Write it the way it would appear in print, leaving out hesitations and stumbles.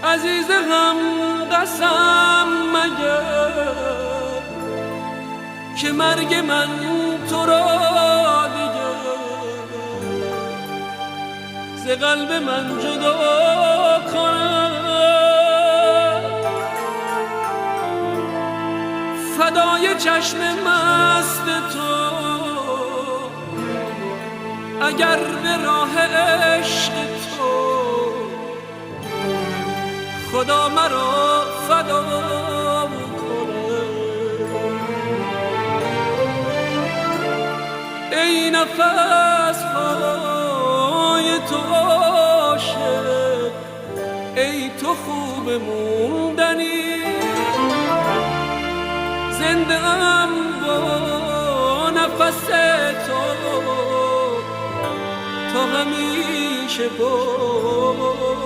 عزیز هم قسم مگر که مرگ من تو را دیگر ز قلب من جدا کند. فدای چشم مست تو اگر به راه عشق تو خدا مرا فدا کنه. ای نفس های تو عاشق، ای تو خوب موندنی، زنده ام با نفس تو تا همیشه با